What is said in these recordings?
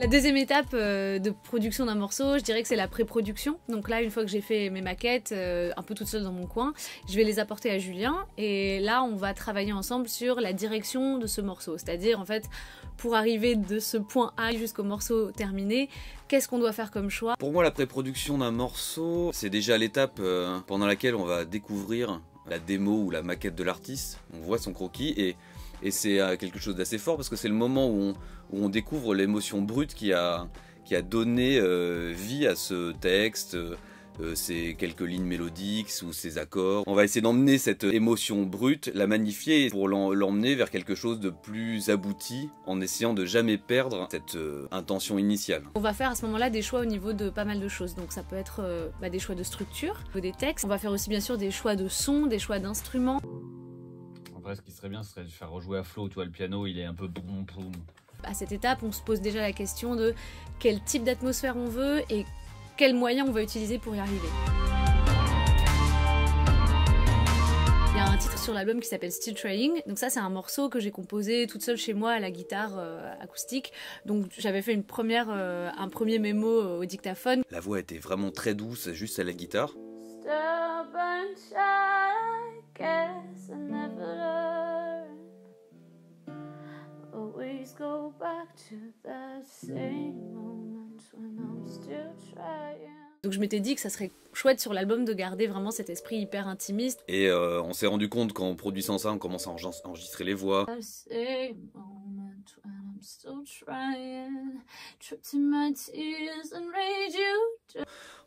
La deuxième étape de production d'un morceau, je dirais que c'est la pré-production. Donc là, une fois que j'ai fait mes maquettes, un peu toute seule dans mon coin, je vais les apporter à Julien. Et là, on va travailler ensemble sur la direction de ce morceau. C'est-à-dire, en fait, pour arriver de ce point A jusqu'au morceau terminé, qu'est-ce qu'on doit faire comme choix? Pour moi, la pré-production d'un morceau, c'est déjà l'étape pendant laquelle on va découvrir la démo ou la maquette de l'artiste. On voit son croquis et c'est quelque chose d'assez fort parce que c'est le moment où on découvre l'émotion brute qui a donné vie à ce texte, ces quelques lignes mélodiques ou ces accords. On va essayer d'emmener cette émotion brute, la magnifier pour l'emmener vers quelque chose de plus abouti en essayant de jamais perdre cette intention initiale. On va faire à ce moment-là des choix au niveau de pas mal de choses. Donc ça peut être des choix de structure, des textes. On va faire aussi bien sûr des choix de son, des choix d'instruments. En vrai, ce qui serait bien, ce serait de faire rejouer à Flo. Tu vois, le piano, il est un peu boum boum. À cette étape, on se pose déjà la question de quel type d'atmosphère on veut et quels moyens on va utiliser pour y arriver. Il y a un titre sur l'album qui s'appelle Still Trying. Donc ça, c'est un morceau que j'ai composé toute seule chez moi à la guitare acoustique. Donc j'avais fait un premier mémo au dictaphone. La voix était vraiment très douce, juste à la guitare. Donc je m'étais dit que ça serait chouette sur l'album de garder vraiment cet esprit hyper intimiste. Et on s'est rendu compte qu'en produisant ça, on commence à enregistrer les voix.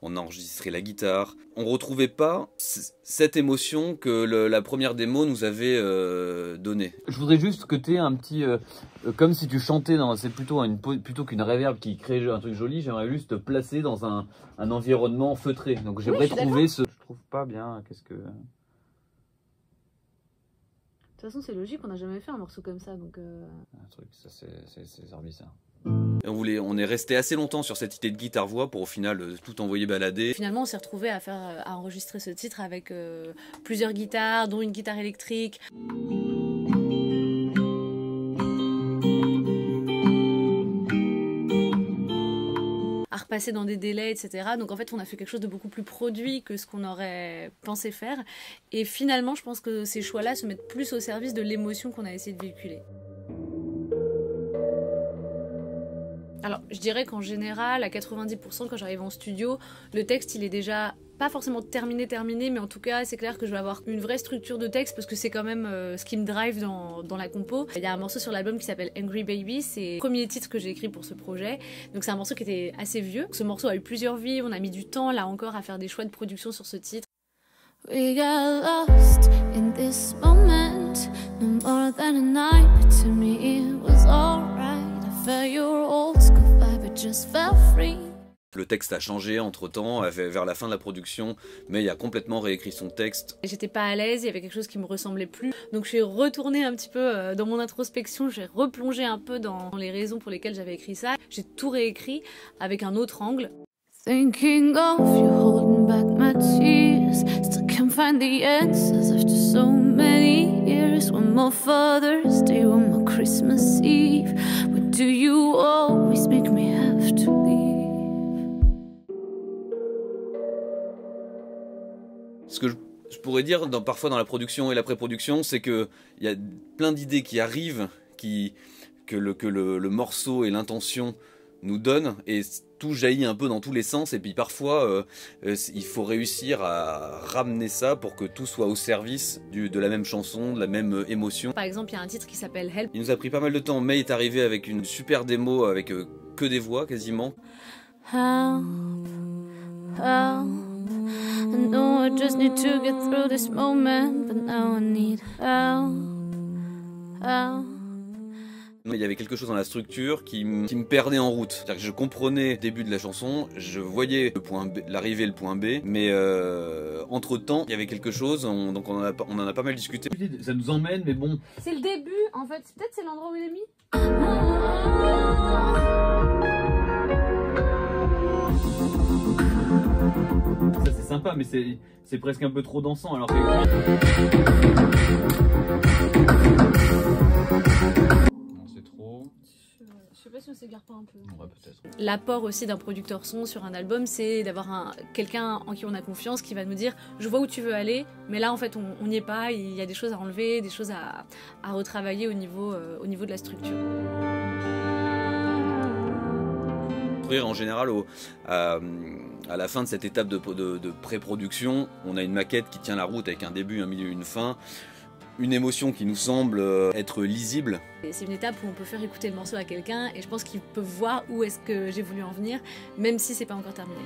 On a enregistré la guitare. On retrouvait pas cette émotion que la première démo nous avait donnée. Je voudrais juste que tu aies un petit... comme si tu chantais, c'est plutôt qu'une reverb qui crée un truc joli, j'aimerais juste te placer dans un environnement feutré. Donc j'aimerais trouver ce... Je trouve pas bien, qu'est-ce que... De toute façon, c'est logique, on n'a jamais fait un morceau comme ça, donc... Un truc, ça c'est Zarbi, ça. On est resté assez longtemps sur cette idée de guitare-voix pour au final tout envoyer balader. Finalement, on s'est retrouvé à enregistrer ce titre avec plusieurs guitares, dont une guitare électrique. À repasser dans des délais, etc. Donc en fait, on a fait quelque chose de beaucoup plus produit que ce qu'on aurait pensé faire. Et finalement, je pense que ces choix-là se mettent plus au service de l'émotion qu'on a essayé de véhiculer. Alors, je dirais qu'en général, à 90%, quand j'arrive en studio, le texte, il est déjà pas forcément terminé, mais en tout cas, c'est clair que je vais avoir une vraie structure de texte parce que c'est quand même ce qui me drive dans la compo. Il y a un morceau sur l'album qui s'appelle Angry Baby, c'est le premier titre que j'ai écrit pour ce projet. Donc c'est un morceau qui était assez vieux. Ce morceau a eu plusieurs vies, on a mis du temps là encore à faire des choix de production sur ce titre. We got lost in this moment, no more than a night, but to me it was alright. I felt your old school vibe, it just felt free. Le texte a changé entre-temps, vers la fin de la production, mais il a complètement réécrit son texte. J'étais pas à l'aise, il y avait quelque chose qui me ressemblait plus. Donc je suis retournée un petit peu dans mon introspection, j'ai replongé un peu dans les raisons pour lesquelles j'avais écrit ça. J'ai tout réécrit avec un autre angle. Thinking of you holding back my tears, still can't find the answers after so many years. One more Father's Day, one more Christmas Eve. But do you always make me have to leave? Ce que je pourrais dire parfois dans la production et la pré-production, c'est qu'il y a plein d'idées qui arrivent, que le morceau et l'intention nous donnent, et tout jaillit un peu dans tous les sens, et puis parfois il faut réussir à ramener ça pour que tout soit au service de la même chanson, de la même émotion. Par exemple, il y a un titre qui s'appelle Help. Il nous a pris pas mal de temps, mais il est arrivé avec une super démo avec que des voix quasiment. Help, help. I know I just need to get through this moment, but now I need help, help. Il y avait quelque chose dans la structure qui me perdait en route. C'est-à-dire que je comprenais le début de la chanson, je voyais l'arrivée, le point B, mais entre-temps, il y avait quelque chose, donc on en a pas mal discuté. Ça nous emmène, mais bon... C'est le début, en fait. Peut-être c'est l'endroit où il est mis. Ça c'est sympa, mais c'est presque un peu trop dansant, alors que... Non, c'est trop... Je sais pas si on s'égare pas un peu. Ouais, peut-être. L'apport aussi d'un producteur son sur un album, c'est d'avoir quelqu'un en qui on a confiance qui va nous dire je vois où tu veux aller, mais là en fait on n'y est pas, il y a des choses à enlever, des choses à retravailler au niveau de la structure. En général, à la fin de cette étape de pré-production, on a une maquette qui tient la route avec un début, un milieu, une fin, une émotion qui nous semble être lisible. C'est une étape où on peut faire écouter le morceau à quelqu'un et je pense qu'il peut voir où est-ce que j'ai voulu en venir, même si c'est pas encore terminé.